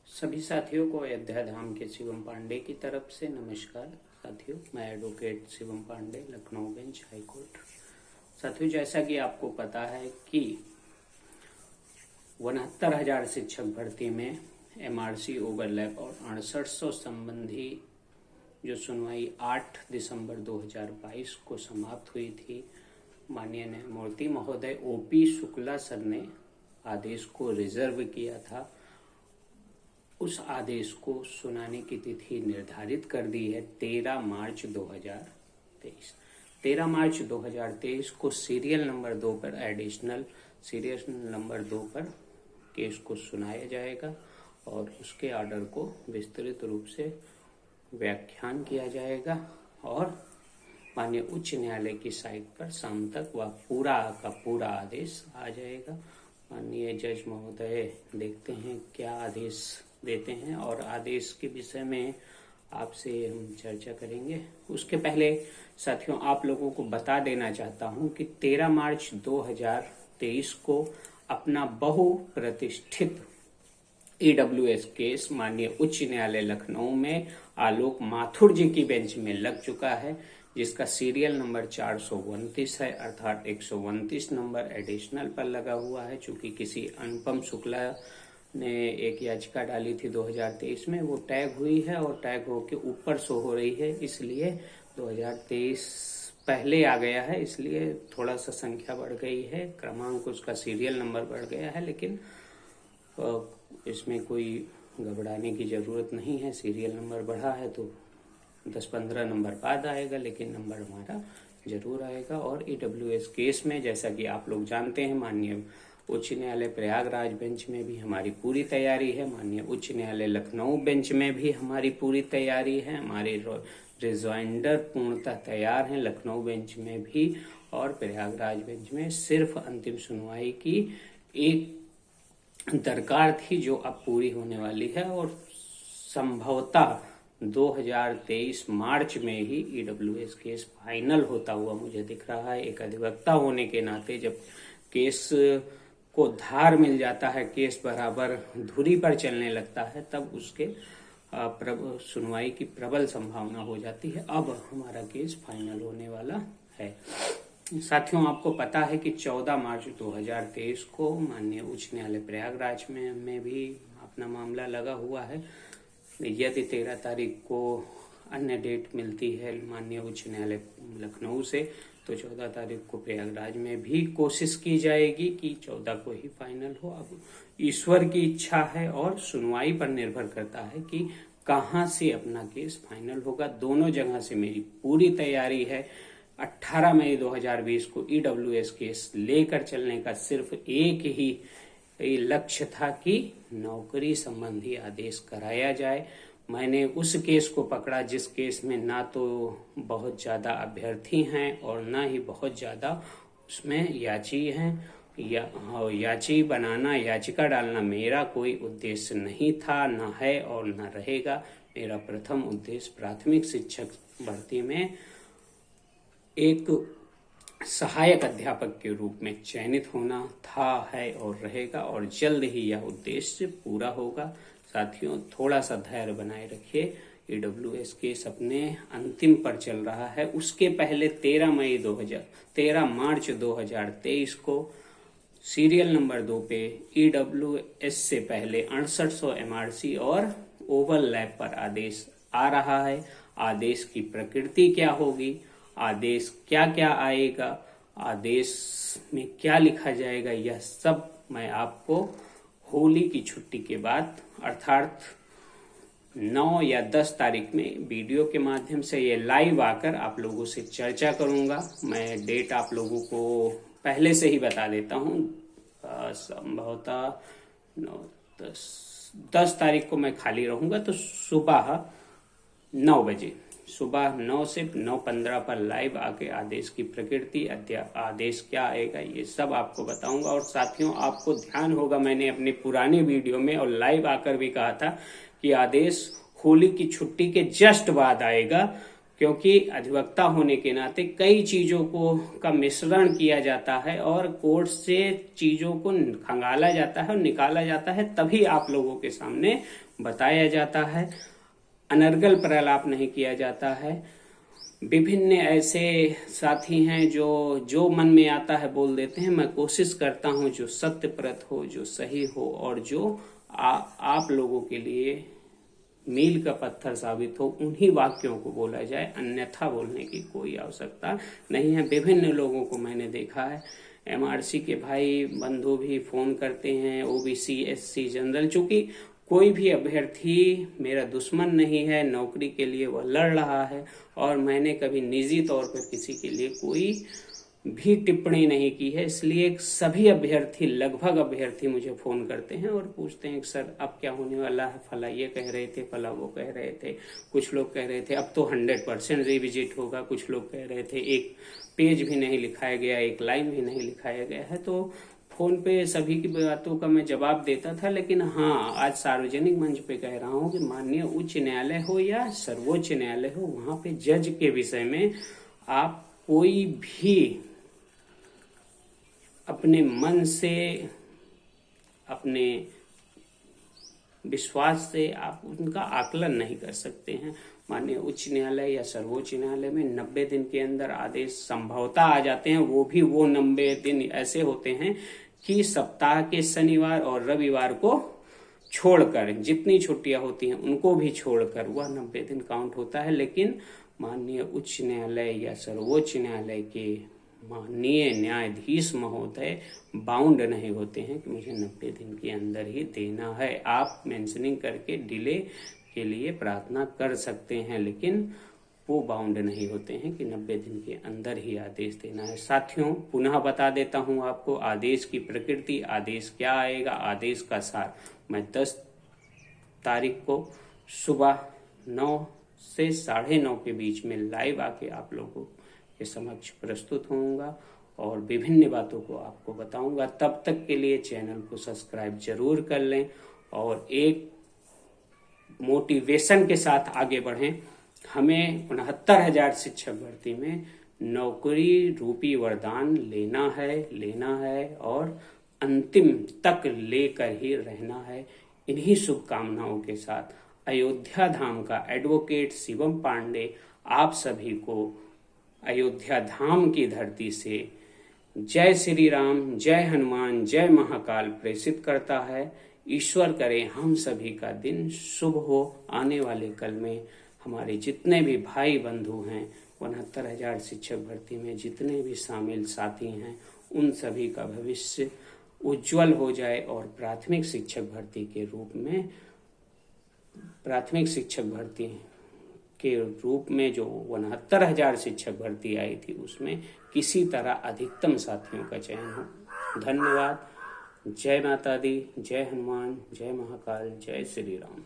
सभी साथियों को अयोध्या धाम के शिवम पांडे की तरफ से नमस्कार। साथियों, मैं advocate Shivam Pandey, Lucknow bench high court. साथियों, जैसा कि आपको पता है कि 69,000 शिक्षक भर्ती में एमआरसी ओवरलैप और 6800 संबंधी जो सुनवाई 8 दिसंबर 2022 को समाप्त हुई थी, माननीय न्यायमूर्ति महोदय ओपी शुक्ला सर ने आदेश को रिजर्व किया था। उस आदेश को सुनाने की तिथि निर्धारित कर दी है 13 मार्च 2023। 13 मार्च 2023 को सीरियल नंबर 2 पर एडिशनल सीरियल नंबर 2 पर केस को सुनाया जाएगा और उसके ऑर्डर को विस्तृत रूप से व्याख्यान किया जाएगा और माननीय उच्च न्यायालय की साइट पर शाम तक वह पूरा का पूरा आदेश आ जाएगा। माननीय जज महोदय देखते हैं क्या आदेश देते हैं और आदेश के विषय में आपसे हम चर्चा करेंगे। उसके पहले साथियों, आप लोगों को बता देना चाहता हूं कि 13 मार्च 2023 को अपना बहुप्रतिष्ठित ईडब्ल्यूएस केस माननीय उच्च न्यायालय लखनऊ में आलोक माथुर जी की बेंच में लग चुका है, जिसका सीरियल नंबर 429 है, अर्थात 129 नंबर एडिशनल पर लगा हुआ है। चूंकि किसी अनुपम शुक्ला ने एक याचिका डाली थी 2023 में, वो टैग हुई है और टैग होके ऊपर शो हो रही है, इसलिए 2023 पहले आ गया है, इसलिए थोड़ा सा संख्या बढ़ गई है, क्रमांक उसका सीरियल नंबर बढ़ गया है, लेकिन इसमें कोई घबराने की जरूरत नहीं है। सीरियल नंबर बढ़ा है तो 10-15 नंबर बाद आएगा, लेकिन नंबर हमारा जरूर आएगा। और ईडब्ल्यूएस केस में जैसा कि आप लोग जानते हैं, माननीय उच्च न्यायालय प्रयागराज बेंच में भी हमारी पूरी तैयारी है, माननीय उच्च न्यायालय लखनऊ बेंच में भी हमारी पूरी तैयारी है, हमारे रिजॉइंडर पूर्णतः तैयार हैं लखनऊ बेंच में भी और प्रयागराज बेंच में। सिर्फ अंतिम सुनवाई की एक दरकार थी जो अब पूरी होने वाली है और संभवतः 2023 मार्च में ही ईडब्ल्यूएस केस फाइनल होता हुआ मुझे दिख रहा है। एक अधिवक्ता होने के नाते जब केस को धार मिल जाता है, केस बराबर धुरी पर चलने लगता है, तब उसके सुनवाई की प्रबल संभावना हो जाती है। अब हमारा केस फाइनल होने वाला है। साथियों, आपको पता है कि 14 मार्च 2023 को माननीय उच्च न्यायालय प्रयागराज में भी अपना मामला लगा हुआ है। यदि 13 तारीख को अन्य डेट मिलती है माननीय उच्च न्यायालय लखनऊ से, तो 14 तारीख को प्रयागराज में भी कोशिश की जाएगी कि 14 को ही फाइनल हो। अब ईश्वर की इच्छा है और सुनवाई पर निर्भर करता है कि कहां से अपना केस फाइनल होगा। दोनों जगह से मेरी पूरी तैयारी है। 18 मई 2020 को ईडब्ल्यूएस केस लेकर चलने का सिर्फ एक ही लक्ष्य था कि नौकरी संबंधी आदेश कराया जाए। मैंने उस केस को पकड़ा जिस केस में ना तो बहुत ज्यादा अभ्यर्थी हैं और ना ही बहुत ज्यादा उसमें याची हैं। याची बनाना, याचिका डालना मेरा कोई उद्देश्य नहीं था, ना है और ना रहेगा। मेरा प्रथम उद्देश्य प्राथमिक शिक्षक भर्ती में एक सहायक अध्यापक के रूप में चयनित होना था, है और रहेगा और जल्द ही यह उद्देश्य पूरा होगा। साथियों, थोड़ा सा धैर्य बनाए रखिए। ईडब्ल्यूएस केस अपने अंतिम पर चल रहा है। उसके पहले 13 मार्च 2023 को सीरियल नंबर 2 पे ईडब्ल्यूएस से पहले 6800 एमआरसी और ओवरलैप पर आदेश आ रहा है। आदेश की प्रकृति क्या होगी, आदेश क्या क्या आएगा, आदेश में क्या लिखा जाएगा, यह सब मैं आपको होली की छुट्टी के बाद अर्थात 9 या 10 तारीख में वीडियो के माध्यम से ये लाइव आकर आप लोगों से चर्चा करूंगा। मैं डेट आप लोगों को पहले से ही बता देता हूं। संभवतः 10 तारीख को मैं खाली रहूंगा, तो सुबह 9 बजे, सुबह 9 से 9:15 पर लाइव आके आदेश की प्रकृति, आदेश क्या आएगा, ये सब आपको बताऊंगा। और साथियों, आपको ध्यान होगा मैंने अपनी पुरानी वीडियो में और लाइव आकर भी कहा था कि आदेश होली की छुट्टी के जस्ट बाद आएगा, क्योंकि अधिवक्ता होने के नाते कई चीजों को का मिश्रण किया जाता है और कोर्ट से चीजों को खंगाला जाता है और निकाला जाता है, तभी आप लोगों के सामने बताया जाता है। अनर्गल प्रलाप नहीं किया जाता है। विभिन्न ऐसे साथी हैं जो मन में आता है बोल देते हैं। मैं कोशिश करता हूं जो सत्यप्रत हो, जो सही हो और जो आप लोगों के लिए मील का पत्थर साबित हो, उन्हीं वाक्यों को बोला जाए, अन्यथा बोलने की कोई आवश्यकता नहीं है। विभिन्न लोगों को मैंने देखा है, एमआरसी के भाई बंधु भी फोन करते हैं, ओबीसी एससी जनरल, चूंकि कोई भी अभ्यर्थी मेरा दुश्मन नहीं है, नौकरी के लिए वह लड़ रहा है और मैंने कभी निजी तौर पर किसी के लिए कोई भी टिप्पणी नहीं की है, इसलिए सभी अभ्यर्थी, लगभग अभ्यर्थी मुझे फोन करते हैं और पूछते हैं कि सर अब क्या होने वाला है, फला ये कह रहे थे, फला वो कह रहे थे, कुछ लोग कह रहे थे अब तो 100% रिविजिट होगा, कुछ लोग कह रहे थे एक पेज भी नहीं लिखाया गया, एक लाइन भी नहीं लिखाया गया है। तो फोन पे सभी की बातों का मैं जवाब देता था, लेकिन हाँ, आज सार्वजनिक मंच पे कह रहा हूँ कि माननीय उच्च न्यायालय हो या सर्वोच्च न्यायालय हो, वहां पे जज के विषय में आप कोई भी अपने मन से, अपने विश्वास से आप उनका आकलन नहीं कर सकते हैं। माननीय उच्च न्यायालय या सर्वोच्च न्यायालय में 90 दिन के अंदर आदेश संभवतः आ जाते हैं। वो 90 दिन ऐसे होते हैं कि सप्ताह के शनिवार और रविवार को छोड़कर, जितनी छुट्टियां होती हैं उनको भी छोड़कर वह 90 दिन काउंट होता है। लेकिन माननीय उच्च न्यायालय या सर्वोच्च न्यायालय के माननीय न्यायाधीश महोदय बाउंड नहीं होते हैं कि मुझे 90 दिन के अंदर ही देना है। आप मेंशनिंग करके डिले के लिए प्रार्थना कर सकते हैं, लेकिन वो बाउंड नहीं होते हैं कि 90 दिन के अंदर ही आदेश देना है। साथियों, पुनः बता देता हूं आपको आदेश की प्रकृति, आदेश क्या आएगा, आदेश का सार। मैं 10 तारीख को सुबह 9 से 9:30 के बीच में लाइव आके आप लोगों के समक्ष प्रस्तुत होऊंगा और विभिन्न बातों को आपको बताऊंगा। तब तक के लिए चैनल को सब्सक्राइब जरूर कर लें और एक मोटिवेशन के साथ आगे बढ़ें। हमें 69,000 शिक्षक भर्ती में नौकरी रूपी वरदान लेना है और अंतिम तक लेकर ही रहना है। इन्हीं शुभकामनाओं के साथ अयोध्या धाम का एडवोकेट शिवम पांडे आप सभी को अयोध्या धाम की धरती से जय श्री राम, जय हनुमान, जय महाकाल प्रेषित करता है। ईश्वर करे हम सभी का दिन शुभ हो। आने वाले कल में हमारे जितने भी भाई बंधु हैं, 69,000 शिक्षक भर्ती में जितने भी शामिल साथी हैं, उन सभी का भविष्य उज्जवल हो जाए और प्राथमिक शिक्षक भर्ती के रूप में, प्राथमिक शिक्षक भर्ती के रूप में जो 69,000 शिक्षक भर्ती आई थी, उसमें किसी तरह अधिकतम साथियों का चयन हो। धन्यवाद। जय माता दी, जय हनुमान, जय महाकाल, जय श्री राम।